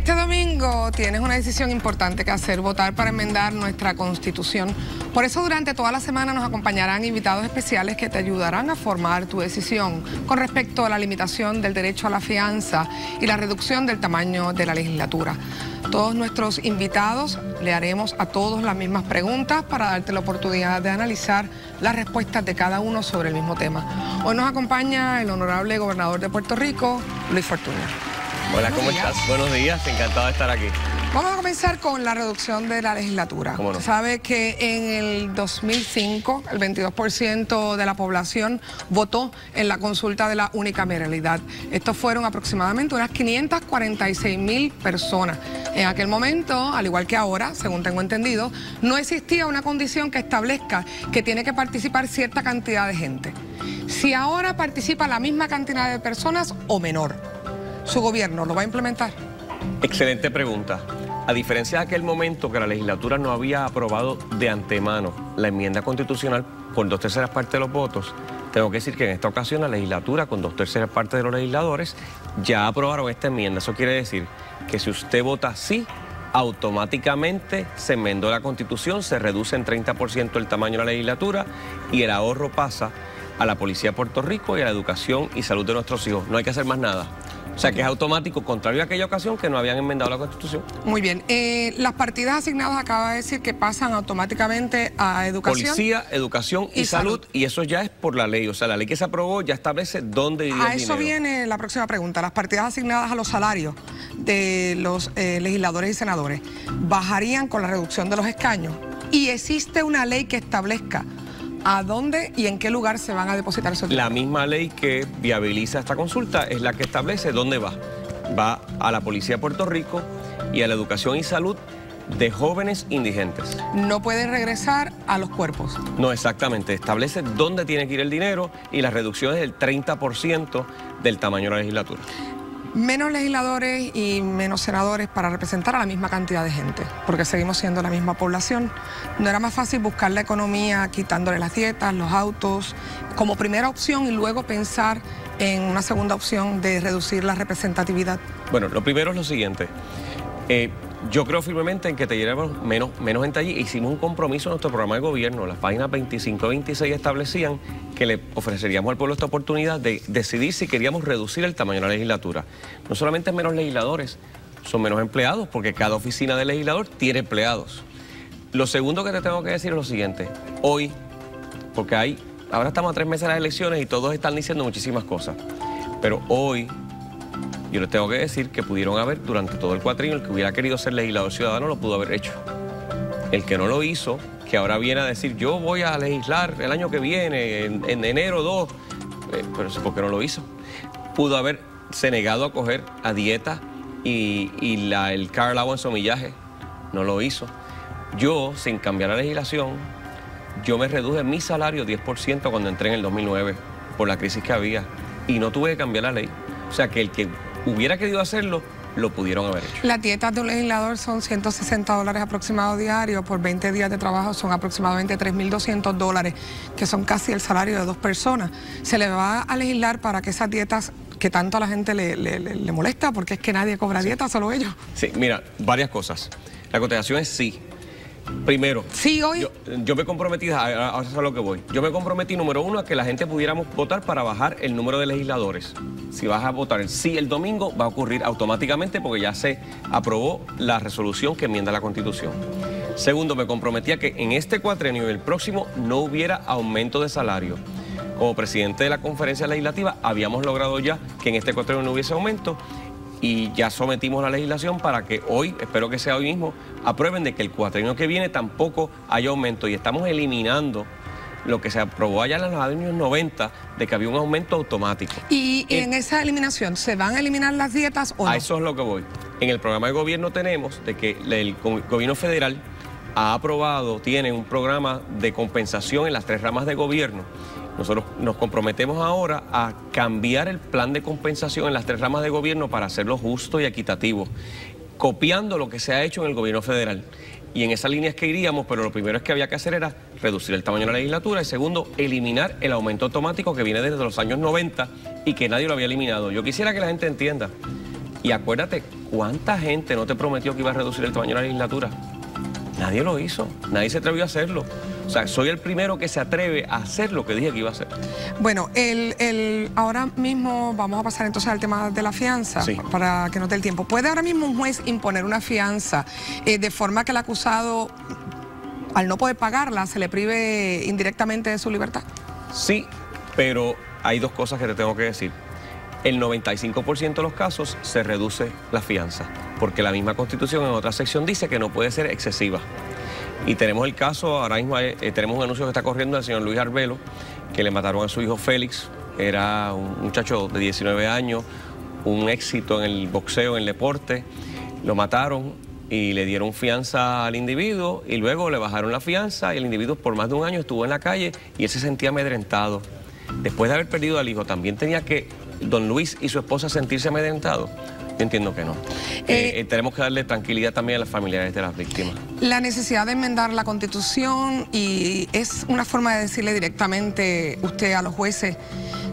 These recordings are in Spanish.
Este domingo tienes una decisión importante que hacer, votar para enmendar nuestra Constitución. Por eso durante toda la semana nos acompañarán invitados especiales que te ayudarán a formar tu decisión con respecto a la limitación del derecho a la fianza y la reducción del tamaño de la legislatura. Todos nuestros invitados le haremos a todos las mismas preguntas para darte la oportunidad de analizar las respuestas de cada uno sobre el mismo tema. Hoy nos acompaña el honorable gobernador de Puerto Rico, Luis Fortuño. Hola, ¿cómo estás? Buenos días, encantado de estar aquí. Vamos a comenzar con la reducción de la legislatura. ¿Cómo no? Sabe que en el 2005 el 22% de la población votó en la consulta de la unicameralidad. Estos fueron aproximadamente unas 546,000 personas. En aquel momento, al igual que ahora, según tengo entendido, no existía una condición que establezca que tiene que participar cierta cantidad de gente. Si ahora participa la misma cantidad de personas o menor, ¿su gobierno lo va a implementar? Excelente pregunta. A diferencia de aquel momento que la legislatura no había aprobado de antemano la enmienda constitucional por 2/3 partes de los votos, tengo que decir que en esta ocasión la legislatura, con 2/3 partes de los legisladores, ya aprobaron esta enmienda. Eso quiere decir que si usted vota sí, automáticamente se enmendó la Constitución, se reduce en 30% el tamaño de la legislatura y el ahorro pasa a la Policía de Puerto Rico y a la educación y salud de nuestros hijos. No hay que hacer más nada. O sea que es automático, contrario a aquella ocasión que no habían enmendado la Constitución. Muy bien. Las partidas asignadas acaba de decir que pasan automáticamente a educación. Policía, educación y salud. Y eso ya es por la ley. O sea, la ley que se aprobó ya establece dónde iría el dinero. A eso viene la próxima pregunta. Las partidas asignadas a los salarios de los legisladores y senadores bajarían con la reducción de los escaños. Y existe una ley que establezca ¿a dónde y en qué lugar se van a depositar esos dinero? La misma ley que viabiliza esta consulta es la que establece dónde va. Va a la Policía de Puerto Rico y a la educación y salud de jóvenes indigentes. No pueden regresar a los cuerpos. No, exactamente. Establece dónde tiene que ir el dinero y la reducción es del 30% del tamaño de la legislatura. Menos legisladores y menos senadores para representar a la misma cantidad de gente, porque seguimos siendo la misma población. ¿No era más fácil buscar la economía quitándole las dietas, los autos, como primera opción y luego pensar en una segunda opción de reducir la representatividad? Bueno, lo primero es lo siguiente. Yo creo firmemente en que te llevemos menos gente allí. Hicimos un compromiso en nuestro programa de gobierno. Las páginas 25 y 26 establecían que le ofreceríamos al pueblo esta oportunidad de decidir si queríamos reducir el tamaño de la legislatura. No solamente es menos legisladores, son menos empleados, porque cada oficina de legislador tiene empleados. Lo segundo que te tengo que decir es lo siguiente. Hoy, porque ahora estamos a 3 meses de las elecciones y todos están diciendo muchísimas cosas, pero hoy yo les tengo que decir que pudieron haber, durante todo el cuatrienio, el que hubiera querido ser legislador ciudadano lo pudo haber hecho. El que no lo hizo, que ahora viene a decir, yo voy a legislar el año que viene, en enero 2, pero eso porque no lo hizo. Pudo haberse negado a coger a dieta y el car allowance o millaje, no lo hizo. Yo, sin cambiar la legislación, yo me reduje mi salario 10% cuando entré en el 2009 por la crisis que había y no tuve que cambiar la ley. O sea que el que hubiera querido hacerlo, lo pudieron haber hecho. Las dietas de un legislador son $160 aproximados diarios, por 20 días de trabajo son aproximadamente $3,200, que son casi el salario de 2 personas. Se le va a legislar para que esas dietas que tanto a la gente le molesta, porque es que nadie cobra dietas, solo ellos. Sí, mira, varias cosas. La contestación es sí. Primero, sí, hoy yo me comprometí, ahora es a lo que voy. Yo me comprometí, número uno, a que la gente pudiéramos votar para bajar el número de legisladores. Si vas a votar el sí el domingo, va a ocurrir automáticamente porque ya se aprobó la resolución que enmienda la Constitución. Segundo, me comprometí a que en este cuatrienio y el próximo no hubiera aumento de salario. Como presidente de la conferencia legislativa, habíamos logrado ya que en este cuatrienio no hubiese aumento y ya sometimos la legislación para que hoy, espero que sea hoy mismo, aprueben de que el cuatrienio que viene tampoco haya aumento y estamos eliminando lo que se aprobó allá en los años 90 de que había un aumento automático. ¿Y en esa eliminación se van a eliminar las dietas o no? A eso es lo que voy. En el programa de gobierno tenemos de que el gobierno federal ha aprobado, tiene un programa de compensación en las 3 ramas de gobierno. Nosotros nos comprometemos ahora a cambiar el plan de compensación en las 3 ramas de gobierno para hacerlo justo y equitativo, copiando lo que se ha hecho en el gobierno federal. Y en esas líneas que iríamos, pero lo primero es que había que hacer era reducir el tamaño de la legislatura y segundo, eliminar el aumento automático que viene desde los años 90 y que nadie lo había eliminado. Yo quisiera que la gente entienda Y acuérdate, ¿cuánta gente no te prometió que iba a reducir el tamaño de la legislatura? Nadie lo hizo, nadie se atrevió a hacerlo. O sea, soy el primero que se atreve a hacer lo que dije que iba a hacer. Bueno, ahora mismo vamos a pasar entonces al tema de la fianza, sí, para que no te el tiempo. ¿Puede ahora mismo un juez imponer una fianza de forma que el acusado, al no poder pagarla, se le prive indirectamente de su libertad? Sí, pero hay dos cosas que te tengo que decir. El 95% de los casos se reduce la fianza, porque la misma Constitución en otra sección dice que no puede ser excesiva. Y tenemos el caso, ahora mismo tenemos un anuncio que está corriendo del señor Luis Arbelo, que le mataron a su hijo Félix, era un muchacho de 19 años, un éxito en el boxeo, en el deporte, lo mataron y le dieron fianza al individuo y luego le bajaron la fianza y el individuo por más de un año estuvo en la calle y él se sentía amedrentado. Después de haber perdido al hijo, también tenía que don Luis y su esposa sentirse amedrentados. Yo entiendo que no. Tenemos que darle tranquilidad también a las familiares de las víctimas. La necesidad de enmendar la Constitución y es una forma de decirle directamente usted a los jueces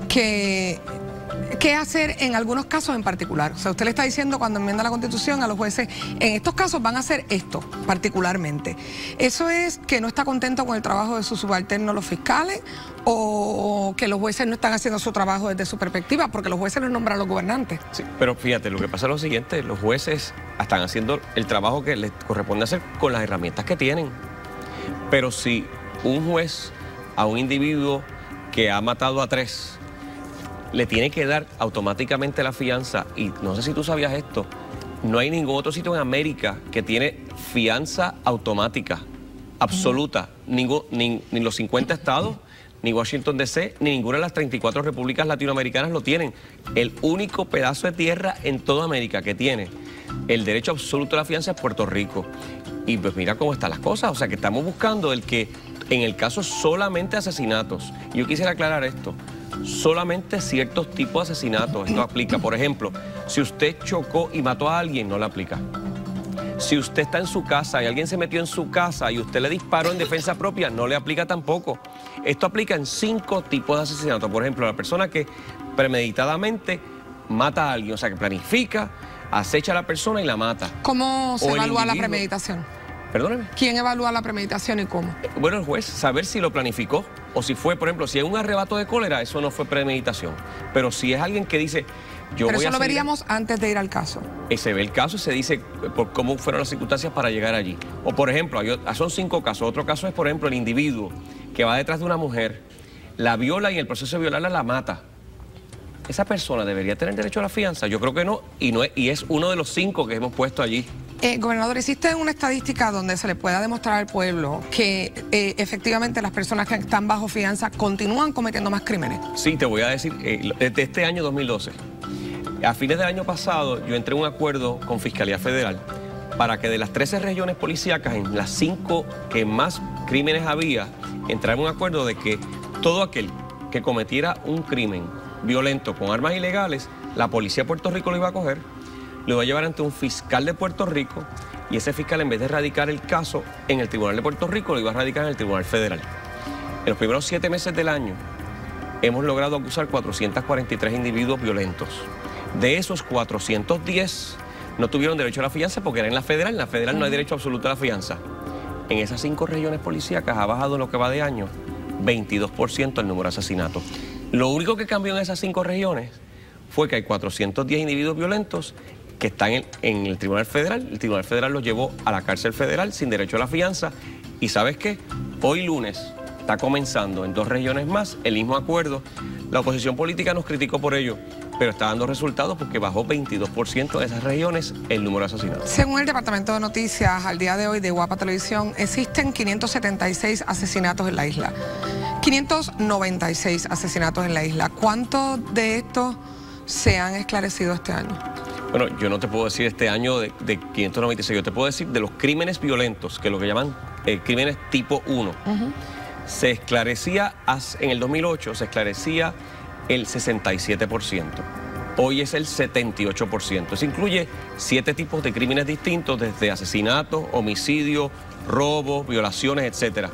qué hacer en algunos casos en particular. O sea, usted le está diciendo cuando enmienda la Constitución a los jueces, en estos casos van a hacer esto particularmente. ¿Eso es que no está contento con el trabajo de sus subalternos los fiscales o que los jueces no están haciendo su trabajo desde su perspectiva? Porque los jueces los nombran los gobernantes. Sí, pero fíjate, lo que pasa es lo siguiente, los jueces están haciendo el trabajo que les corresponde hacer con las herramientas que tienen. Pero si un juez a un individuo que ha matado a 3 le tiene que dar automáticamente la fianza, y no sé si tú sabías esto, no hay ningún otro sitio en América que tiene fianza automática, absoluta, ni los 50 estados, ni Washington D.C., ni ninguna de las 34 repúblicas latinoamericanas lo tienen. El único pedazo de tierra en toda América que tiene el derecho absoluto a la fianza es Puerto Rico. Y pues mira cómo están las cosas, o sea que estamos buscando el que, en el caso solamente asesinatos, yo quisiera aclarar esto, solamente ciertos tipos de asesinatos esto aplica. Por ejemplo, si usted chocó y mató a alguien, no le aplica. Si usted está en su casa y alguien se metió en su casa y usted le disparó en defensa propia, no le aplica tampoco. Esto aplica en 5 tipos de asesinatos. Por ejemplo, la persona que premeditadamente mata a alguien, o sea, que planifica, acecha a la persona y la mata. ¿Cómo se evalúa la premeditación? Perdóneme. ¿Quién evalúa la premeditación y cómo? Bueno, el juez, saber si lo planificó o si fue, por ejemplo, si es un arrebato de cólera, eso no fue premeditación. Pero si es alguien que dice, yo voy a... Pero eso lo veríamos antes de ir al caso. Se ve el caso y se dice por cómo fueron las circunstancias para llegar allí. O, por ejemplo, son 5 casos. Otro caso es, por ejemplo, el individuo que va detrás de una mujer, la viola y en el proceso de violarla la mata. ¿Esa persona debería tener derecho a la fianza? Yo creo que no, y es uno de los 5 que hemos puesto allí. Gobernador, ¿existe una estadística donde se le pueda demostrar al pueblo que efectivamente las personas que están bajo fianza continúan cometiendo más crímenes? Sí, te voy a decir, desde este año 2012, a fines del año pasado, yo entré en un acuerdo con Fiscalía Federal para que de las 13 regiones policíacas, en las 5 que más crímenes había, entrar en un acuerdo de que todo aquel que cometiera un crimen violento con armas ilegales, la policía de Puerto Rico lo iba a coger, lo iba a llevar ante un fiscal de Puerto Rico y ese fiscal, en vez de radicar el caso en el Tribunal de Puerto Rico, lo iba a radicar en el Tribunal Federal. En los primeros 7 meses del año hemos logrado acusar 443 individuos violentos. De esos, 410 no tuvieron derecho a la fianza porque era en la federal. En la federal no hay derecho absoluto a la fianza. En esas 5 regiones policíacas ha bajado en lo que va de año 22% el número de asesinatos. Lo único que cambió en esas 5 regiones fue que hay 410 individuos violentos que están en el Tribunal Federal. El Tribunal Federal los llevó a la cárcel federal sin derecho a la fianza. Y ¿sabes qué? Hoy lunes está comenzando en 2 regiones más el mismo acuerdo. La oposición política nos criticó por ello, pero está dando resultados porque bajó 22% de esas regiones el número de asesinatos. Según el Departamento de Noticias, al día de hoy de Guapa Televisión, existen 576 asesinatos en la isla. 596 asesinatos en la isla. ¿Cuántos de estos se han esclarecido este año? Bueno, yo no te puedo decir este año de 596, yo te puedo decir de los crímenes violentos, que es lo que llaman crímenes tipo 1. Se esclarecía, en el 2008 se esclarecía el 67%. Hoy es el 78%. Eso incluye 7 tipos de crímenes distintos, desde asesinato, homicidio, robo, violaciones, etcétera.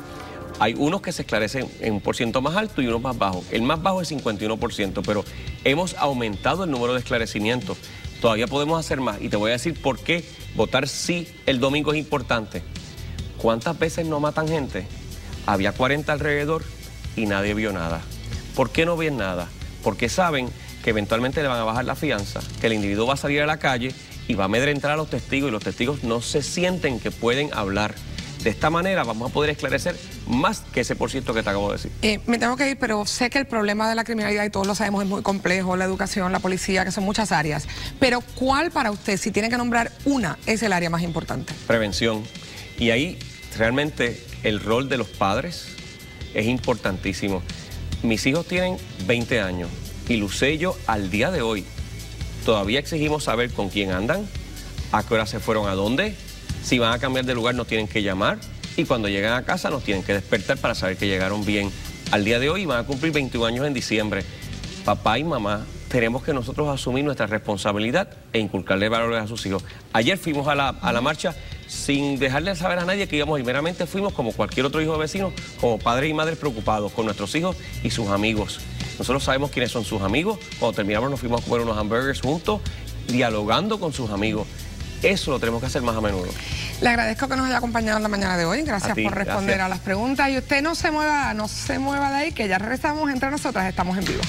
Hay unos que se esclarecen en un porcentaje más alto y unos más bajos. El más bajo es 51%, pero hemos aumentado el número de esclarecimientos. todavía podemos hacer más. Y te voy a decir por qué votar sí el domingo es importante. ¿Cuántas veces no matan gente? Había 40 alrededor y nadie vio nada. ¿Por qué no ven nada? Porque saben que eventualmente le van a bajar la fianza, que el individuo va a salir a la calle y va a amedrentar a los testigos, y los testigos no se sienten que pueden hablar. De esta manera vamos a poder esclarecer más que ese % que te acabo de decir. Me tengo que ir, pero sé que el problema de la criminalidad, y todos lo sabemos, es muy complejo, la educación, la policía, que son muchas áreas. Pero ¿cuál para usted, si tiene que nombrar una, es el área más importante? Prevención. Y ahí realmente el rol de los padres es importantísimo. Mis hijos tienen 20 años y Lucello al día de hoy todavía exigimos saber con quién andan, a qué hora se fueron, a dónde. Si van a cambiar de lugar nos tienen que llamar, y cuando llegan a casa nos tienen que despertar para saber que llegaron bien. Al día de hoy van a cumplir 21 años en diciembre. Papá y mamá tenemos que nosotros asumir nuestra responsabilidad e inculcarle valores a sus hijos. Ayer fuimos a la marcha sin dejarle saber a nadie que íbamos a ir. Meramente fuimos como cualquier otro hijo de vecino, como padres y madres preocupados con nuestros hijos y sus amigos. Nosotros sabemos quiénes son sus amigos. Cuando terminamos nos fuimos a comer unos hamburgers juntos, dialogando con sus amigos. Eso lo tenemos que hacer más a menudo. Le agradezco que nos haya acompañado en la mañana de hoy. Gracias por responder a las preguntas. Y usted no se mueva de ahí, que ya regresamos entre nosotras. Estamos en vivo.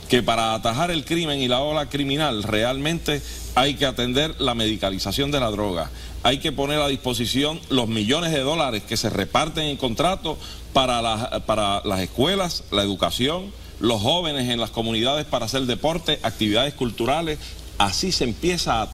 Que para atajar el crimen y la ola criminal realmente hay que atender la medicalización de la droga. Hay que poner a disposición los millones de dólares que se reparten en contrato para las escuelas, la educación, los jóvenes en las comunidades para hacer deporte, actividades culturales. Así se empieza a